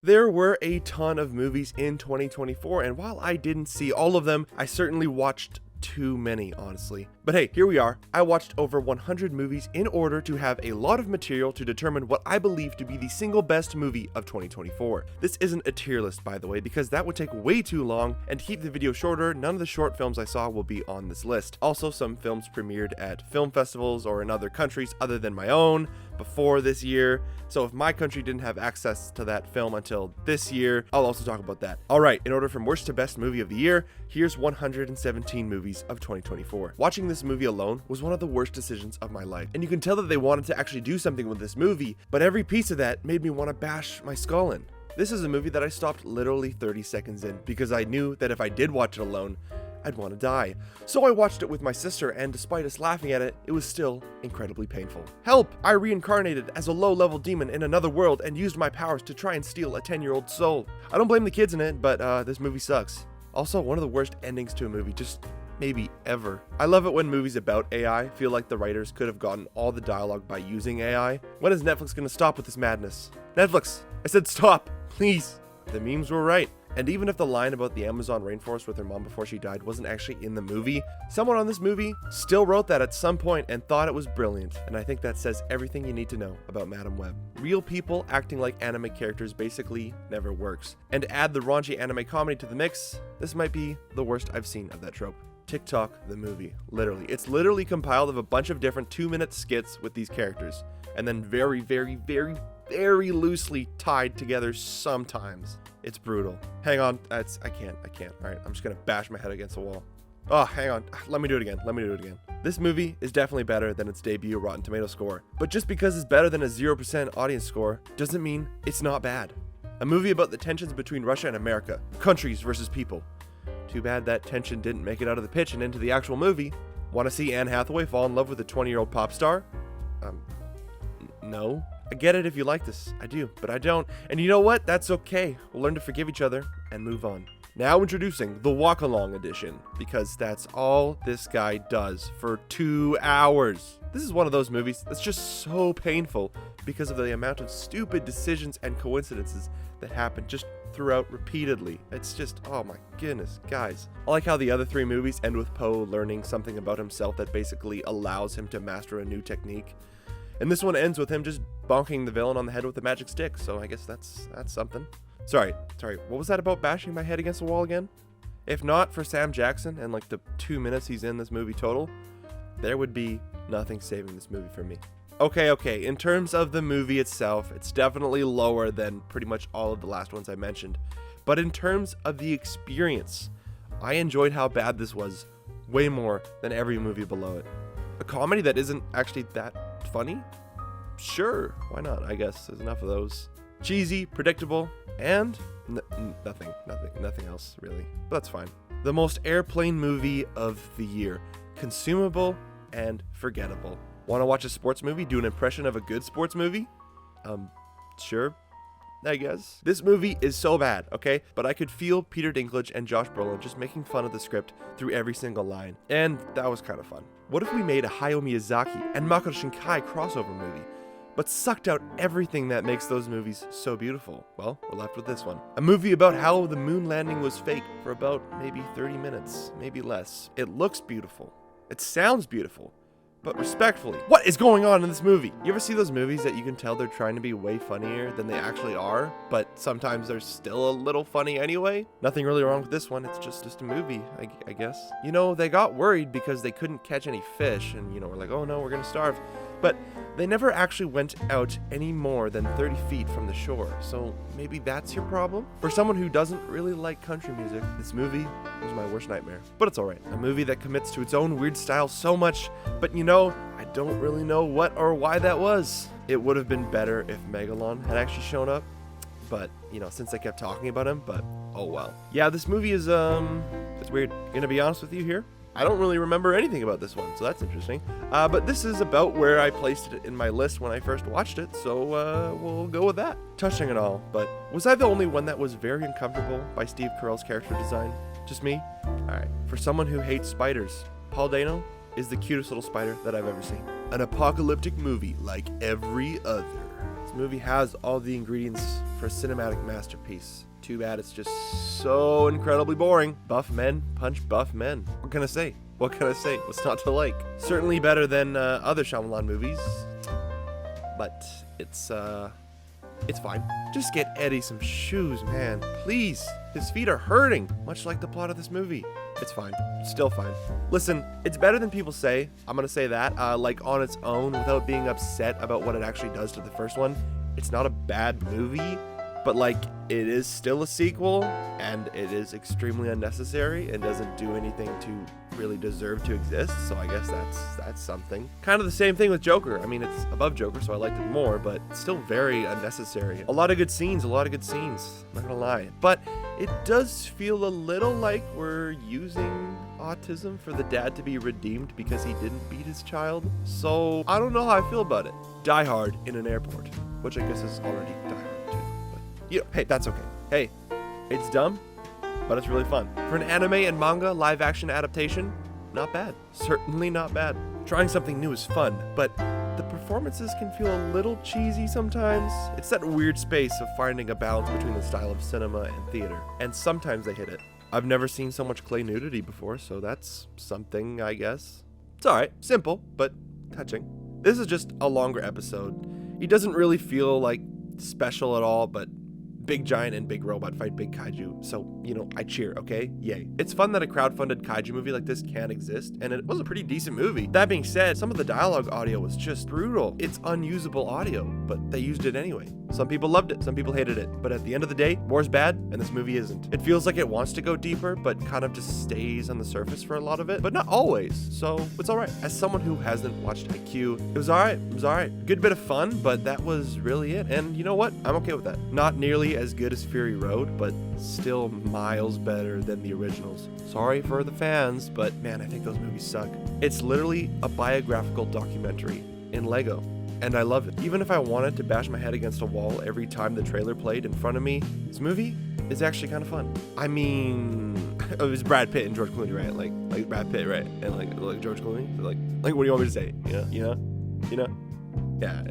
There were a ton of movies in 2024, and while I didn't see all of them, I certainly watched too many, honestly. But hey, here we are. I watched over 100 movies in order to have a lot of material to determine what I believe to be the single best movie of 2024. This isn't a tier list, by the way, because that would take way too long, and to keep the video shorter, none of the short films I saw will be on this list. Also, some films premiered at film festivals or in other countries other than my own before this year, so if my country didn't have access to that film until this year, I'll also talk about that. Alright, in order from worst to best movie of the year, here's 117 movies of 2024. Watching this movie alone was one of the worst decisions of my life, and you can tell that they wanted to actually do something with this movie, but every piece of that made me want to bash my skull in. This is a movie that I stopped literally 30 seconds in, because I knew that if I did watch it alone, I'd want to die. So I watched it with my sister, and despite us laughing at it, it was still incredibly painful. Help! I reincarnated as a low-level demon in another world and used my powers to try and steal a 10-year-old soul. I don't blame the kids in it, but this movie sucks. Also, one of the worst endings to a movie, just maybe ever. I love it when movies about AI feel like the writers could have gotten all the dialogue by using AI. When is Netflix gonna stop with this madness? Netflix! I said stop! Please! The memes were right. And even if the line about the Amazon rainforest with her mom before she died wasn't actually in the movie, someone on this movie still wrote that at some point and thought it was brilliant. And I think that says everything you need to know about Madame Web. Real people acting like anime characters basically never works. And add the raunchy anime comedy to the mix, this might be the worst I've seen of that trope. TikTok the movie, literally. It's literally compiled of a bunch of different 2-minute skits with these characters, and then very loosely tied together sometimes. It's brutal. Hang on, I can't. All right, I'm just gonna bash my head against the wall. Oh, hang on, let me do it again. This movie is definitely better than its debut Rotten Tomatoes score, but just because it's better than a 0% audience score doesn't mean it's not bad. A movie about the tensions between Russia and America, countries versus people. Too bad that tension didn't make it out of the pitch and into the actual movie. Want to see Anne Hathaway fall in love with a 20-year-old pop star? No. I get it if you like this. I do, but I don't. And you know what? That's okay. We'll learn to forgive each other and move on. Now introducing the Walk Along edition, because that's all this guy does for 2 hours. This is one of those movies that's just so painful because of the amount of stupid decisions and coincidences that happen just throughout repeatedly. It's just, oh my goodness, guys. I like how the other 3 movies end with Poe learning something about himself that basically allows him to master a new technique. And this one ends with him just bonking the villain on the head with a magic stick, so I guess that's something. Sorry, what was that about bashing my head against the wall again? If not for Sam Jackson and like the 2 minutes he's in this movie total, there would be nothing saving this movie for me. Okay, in terms of the movie itself, it's definitely lower than pretty much all of the last ones I mentioned. But in terms of the experience, I enjoyed how bad this was way more than every movie below it. A comedy that isn't actually that funny? Sure, why not? I guess there's enough of those. Cheesy, predictable, and nothing else really. But that's fine. The most airplane movie of the year. Consumable and forgettable. Want to watch a sports movie? Do an impression of a good sports movie? Sure, I guess. This movie is so bad, okay? But I could feel Peter Dinklage and Josh Brolin just making fun of the script through every single line. And that was kind of fun. What if we made a Hayao Miyazaki and Makoto Shinkai crossover movie, but sucked out everything that makes those movies so beautiful? Well, we're left with this one. A movie about how the moon landing was fake for about maybe 30 minutes, maybe less. It looks beautiful. It sounds beautiful. But respectfully, what is going on in this movie? You ever see those movies that you can tell they're trying to be way funnier than they actually are, but sometimes they're still a little funny anyway? Nothing really wrong with this one, it's just a movie, I guess. You know, they got worried because they couldn't catch any fish, and we're like, oh no, we're gonna starve. But they never actually went out any more than 30 feet from the shore, so maybe that's your problem? For someone who doesn't really like country music, this movie was my worst nightmare. But it's alright. A movie that commits to its own weird style so much, but I don't really know what or why that was. It would have been better if Megalon had actually shown up, but, since they kept talking about him, but oh well. Yeah, this movie is, it's weird. Gonna be honest with you here. I don't really remember anything about this one, so that's interesting. But this is about where I placed it in my list when I first watched it, so we'll go with that. Touching it all, but was I the only one that was very uncomfortable by Steve Carell's character design? Just me? Alright, for someone who hates spiders, Paul Dano is the cutest little spider that I've ever seen. An apocalyptic movie like every other. This movie has all the ingredients for a cinematic masterpiece. Too bad it's just so incredibly boring. Buff men punch buff men. What can I say? What can I say? What's not to like? Certainly better than other Shyamalan movies, but it's fine. Just get Eddie some shoes, man. Please. His feet are hurting, much like the plot of this movie. It's fine. Still fine. Listen, it's better than people say. I'm gonna say that, like on its own, without being upset about what it actually does to the first one. It's not a bad movie, but like it is still a sequel, and it is extremely unnecessary and doesn't do anything to really deserve to exist. So I guess that's something. Kind of the same thing with Joker. I mean, it's above Joker, so I liked it more, but it's still very unnecessary. A lot of good scenes, not gonna lie. But it does feel a little like we're using autism for the dad to be redeemed because he didn't beat his child. So I don't know how I feel about it. Die Hard in an airport, which I guess is already Die Hard too. But you know, hey, that's okay. Hey, it's dumb, but it's really fun. For an anime and manga live action adaptation, not bad. Certainly not bad. Trying something new is fun, but the performances can feel a little cheesy sometimes. It's that weird space of finding a balance between the style of cinema and theater, and sometimes they hit it. I've never seen so much clay nudity before, so that's something, I guess. It's alright, simple, but touching. This is just a longer episode. He doesn't really feel like special at all, but big giant and big robot fight big kaiju, so, you know, I cheer, okay? Yay. It's fun that a crowdfunded kaiju movie like this can exist, and it was a pretty decent movie. That being said, some of the dialogue audio was just brutal. It's unusable audio, but they used it anyway. Some people loved it, some people hated it, but at the end of the day, more's bad, and this movie isn't. It feels like it wants to go deeper, but kind of just stays on the surface for a lot of it, but not always, so it's alright. As someone who hasn't watched IQ, it was alright. Good bit of fun, but that was really it, and you know what? I'm okay with that. Not nearly as good as Fury Road, but still miles better than the originals. Sorry for the fans, but man, I think those movies suck. It's literally a biographical documentary in Lego, and I love it. Even if I wanted to bash my head against a wall every time the trailer played in front of me, this movie is actually kind of fun. I mean, it was Brad Pitt and George Clooney, right? Like Brad Pitt, right? And like George Clooney. So like what do you want me to say? You know? Yeah.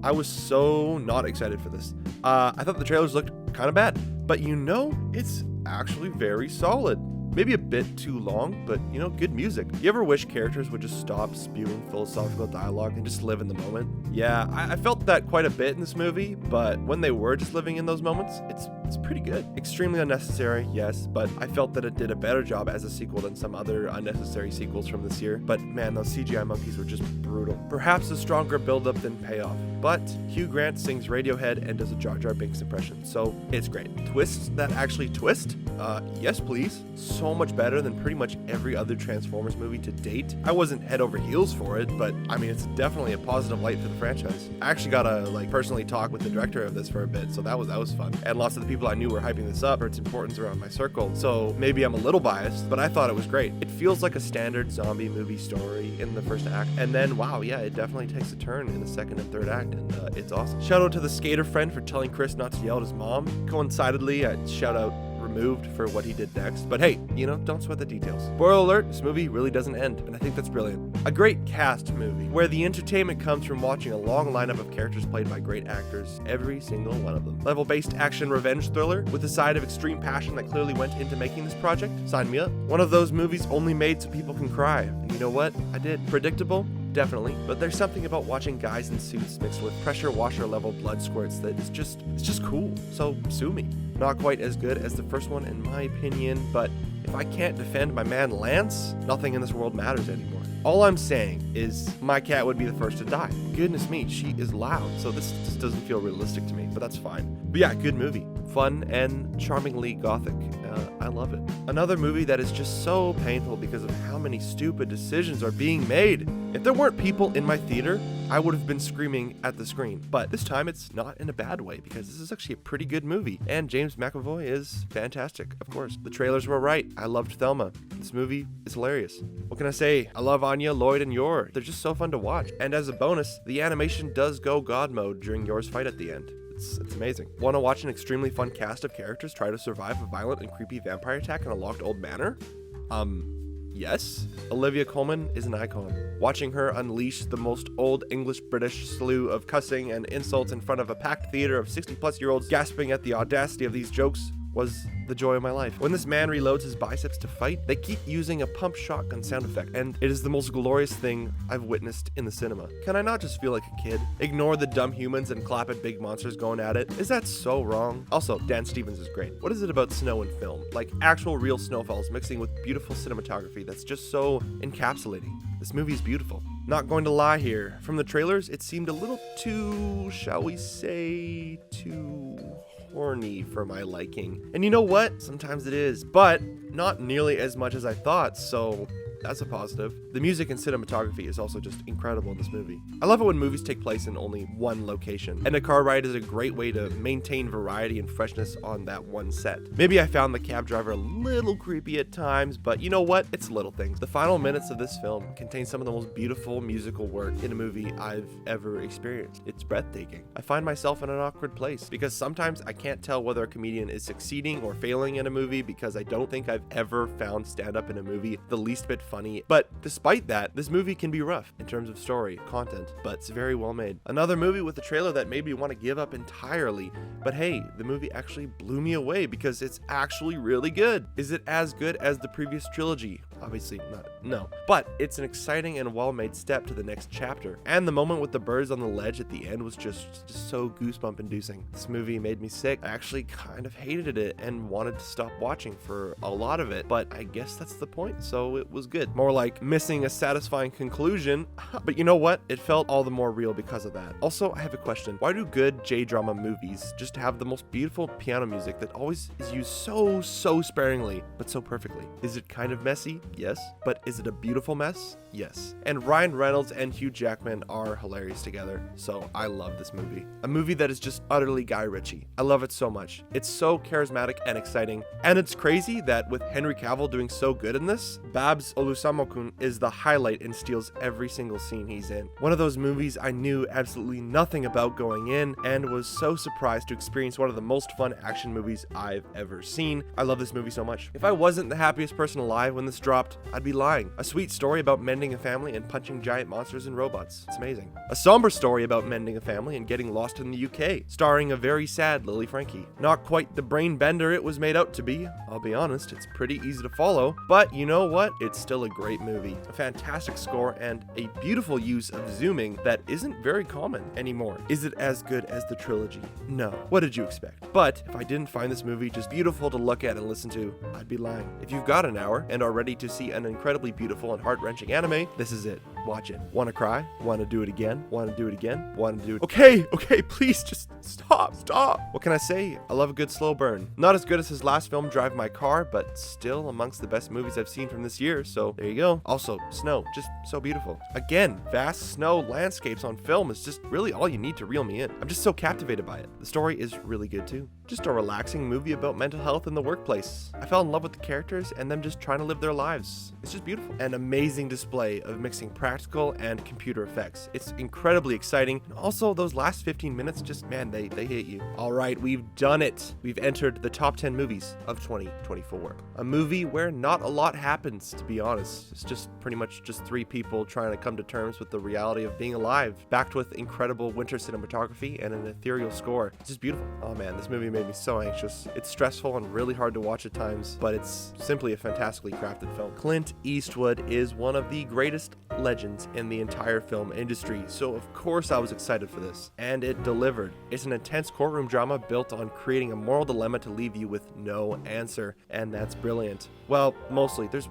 I was so not excited for this. I thought the trailers looked kind of bad, but you know, it's actually very solid. Maybe a bit too long, but you know, good music. You ever wish characters would just stop spewing philosophical dialogue and just live in the moment? Yeah, I felt that quite a bit in this movie, but when they were just living in those moments, it's pretty good. Extremely unnecessary, yes, but I felt that it did a better job as a sequel than some other unnecessary sequels from this year. But man, those CGI monkeys were just brutal. Perhaps a stronger build-up than payoff, but Hugh Grant sings Radiohead and does a Jar Jar Binks impression, so it's great. Twists that actually twist? Yes please. So much better than pretty much every other Transformers movie to date. I wasn't head over heels for it, but I mean, it's definitely a positive light for the franchise. I actually got to personally talk with the director of this for a bit, so that was fun. And lots of the people I knew were hyping this up for its importance around my circle, so maybe I'm a little biased, but I thought it was great. It feels like a standard zombie movie story in the first act, and then wow, yeah, it definitely takes a turn in the second and third act, and it's awesome. Shout out to the skater friend for telling Chris not to yell at his mom. Coincidentally, shout out removed for what he did next, but hey, you know, don't sweat the details. Spoiler alert, this movie really doesn't end, and I think that's brilliant. A great cast movie, where the entertainment comes from watching a long lineup of characters played by great actors, every single one of them. Level-based action revenge thriller, with a side of extreme passion that clearly went into making this project. Sign me up. One of those movies only made so people can cry, and you know what? I did. Predictable? Definitely, but there's something about watching guys in suits mixed with pressure washer level blood squirts that is just, it's just cool. So sue me. Not quite as good as the first one in my opinion, but if I can't defend my man Lance, nothing in this world matters anymore. All I'm saying is my cat would be the first to die. Goodness me, she is loud, so this just doesn't feel realistic to me, but that's fine. But yeah, good movie. Fun and charmingly gothic. I love it. Another movie that is just so painful because of how many stupid decisions are being made. If there weren't people in my theater, I would have been screaming at the screen. But this time it's not in a bad way because this is actually a pretty good movie. And James McAvoy is fantastic, of course. The trailers were right. I loved Thelma. This movie is hilarious. What can I say? I love Anya, Lloyd, and Yor. They're just so fun to watch. And as a bonus, the animation does go God mode during Yor's fight at the end. It's amazing. Want to watch an extremely fun cast of characters try to survive a violent and creepy vampire attack in a locked old manor? Yes, Olivia Colman is an icon. Watching her unleash the most old English-British slew of cussing and insults in front of a packed theater of 60-plus-year-olds gasping at the audacity of these jokes was the joy of my life. When this man reloads his biceps to fight, they keep using a pump shotgun sound effect, and it is the most glorious thing I've witnessed in the cinema. Can I not just feel like a kid? Ignore the dumb humans and clap at big monsters going at it? Is that so wrong? Also, Dan Stevens is great. What is it about snow and film? Like actual real snowfalls mixing with beautiful cinematography that's just so encapsulating. This movie is beautiful. Not going to lie here. From the trailers, it seemed a little too, shall we say, too horny for my liking. And you know what? Sometimes it is, but not nearly as much as I thought, so that's a positive. The music and cinematography is also just incredible in this movie. I love it when movies take place in only one location, and a car ride is a great way to maintain variety and freshness on that one set. Maybe I found the cab driver a little creepy at times, but you know what? It's little things. The final minutes of this film contain some of the most beautiful musical work in a movie I've ever experienced. It's breathtaking. I find myself in an awkward place because sometimes I can't tell whether a comedian is succeeding or failing in a movie because I don't think I've ever found stand-up in a movie the least bit funny. But despite that, this movie can be rough in terms of story, content, but it's very well made. Another movie with a trailer that made me want to give up entirely, but hey, the movie actually blew me away because it's actually really good. Is it as good as the previous trilogy? Obviously not, no. But it's an exciting and well-made step to the next chapter. And the moment with the birds on the ledge at the end was just so goosebump inducing. This movie made me sick. I actually kind of hated it and wanted to stop watching for a lot of it, but I guess that's the point, so it was good. More like missing a satisfying conclusion, but you know what? It felt all the more real because of that. Also, I have a question. Why do good J-drama movies just have the most beautiful piano music that always is used so sparingly, but so perfectly? Is it kind of messy? Yes. But is it a beautiful mess? Yes. And Ryan Reynolds and Hugh Jackman are hilarious together, so I love this movie. A movie that is just utterly Guy Ritchie. I love it so much. It's so charismatic and exciting, and it's crazy that with Henry Cavill doing so good in this, Babs Olusamokun is the highlight and steals every single scene he's in. One of those movies I knew absolutely nothing about going in and was so surprised to experience one of the most fun action movies I've ever seen. I love this movie so much. If I wasn't the happiest person alive when this dropped, I'd be lying. A sweet story about mending a family and punching giant monsters and robots. It's amazing. A somber story about mending a family and getting lost in the UK, starring a very sad Lily Frankie. Not quite the brain bender it was made out to be. I'll be honest, it's pretty easy to follow, but you know what? It's still a great movie. A fantastic score and a beautiful use of zooming that isn't very common anymore. Is it as good as the trilogy? No. What did you expect? But if I didn't find this movie just beautiful to look at and listen to, I'd be lying. If you've got an hour and are ready to see an incredibly beautiful and heart-wrenching anime, this is it. Watch it. Want to cry? Want to do it again? Want to do it again? Want to do it? Okay, please just stop. What can I say? I love a good slow burn. Not as good as his last film, Drive My Car, but still amongst the best movies I've seen from this year, so there you go. Also, snow, just so beautiful. Again, vast snow landscapes on film is just really all you need to reel me in. I'm just so captivated by it. The story is really good too. Just a relaxing movie about mental health in the workplace. I fell in love with the characters and them just trying to live their lives. It's just beautiful. An amazing display of mixing practical and computer effects. It's incredibly exciting. And also, those last 15 minutes just, man, they hit you. All right, we've done it. We've entered the top 10 movies of 2024. A movie where not a lot happens, to be honest. It's just pretty much just three people trying to come to terms with the reality of being alive, backed with incredible winter cinematography and an ethereal score. It's just beautiful. Oh man, this movie made me so anxious. It's stressful and really hard to watch at times, but it's simply a fantastically crafted film. Clint Eastwood is one of the greatest legends in the entire film industry, so of course I was excited for this, and it delivered. It's an intense courtroom drama built on creating a moral dilemma to leave you with no answer, and that's brilliant. Well, mostly. There's,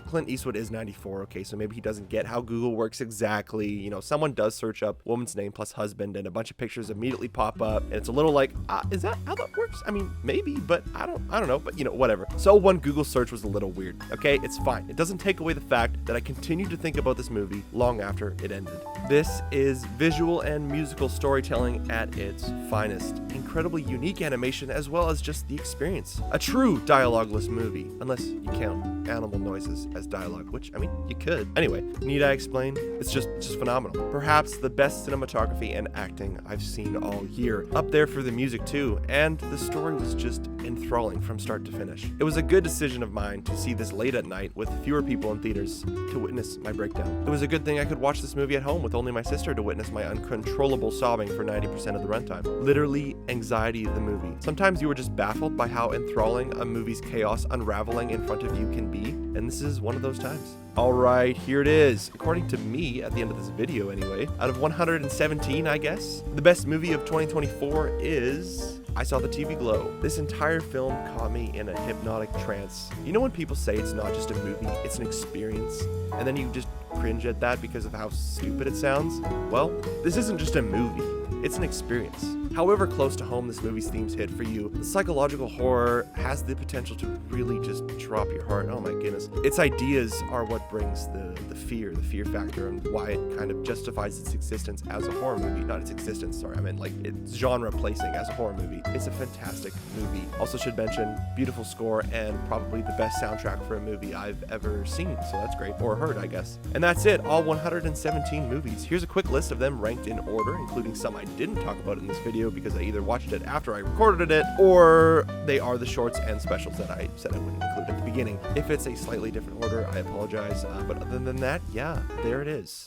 Clint Eastwood is 94, okay, so maybe he doesn't get how Google works exactly. Someone does search up woman's name plus husband, and a bunch of pictures immediately pop up, and it's a little like, is that how that works? I mean, maybe, but I don't know, but whatever. So one Google search was a little weird, okay? It's fine. It doesn't take away the fact that I continued to think about this movie long after it ended. This is visual and musical storytelling at its finest. Incredibly unique animation as well as just the experience. A true dialogueless movie, unless you count animal noises as dialogue, which, I mean, you could. Anyway, need I explain? It's just phenomenal. Perhaps the best cinematography and acting I've seen all year. Up there for the music too, and the story was just enthralling from start to finish. It was a good decision of mine to see this late at night with fewer people in theaters to witness my breakdown. It was a good thing I could watch this movie at home with only my sister to witness my uncontrollable sobbing for 90% of the runtime. Literally anxiety the movie. Sometimes you are just baffled by how enthralling a movie's chaos unraveling in front of you can be, and this is one of those times. Alright, here it is. According to me, at the end of this video anyway, out of 117, I guess, the best movie of 2024 is I Saw the TV Glow. This entire film caught me in a hypnotic trance. You know when people say it's not just a movie, it's an experience, and then you just cringe at that because of how stupid it sounds? Well, this isn't just a movie, it's an experience. However close to home this movie's themes hit for you, the psychological horror has the potential to really just drop your heart. Oh my goodness. Its ideas are what brings the fear factor, and why it kind of justifies its existence as a horror movie. Not its existence, sorry, I meant like its genre placing as a horror movie. It's a fantastic movie. Also should mention, beautiful score and probably the best soundtrack for a movie I've ever seen, so that's great. Or heard, I guess. And that's it, all 117 movies. Here's a quick list of them ranked in order, including some I didn't talk about in this video because I either watched it after I recorded it, or they are the shorts and specials that I said I wouldn't include at the beginning. If it's a slightly different order, I apologize, but other than that, yeah, there it is.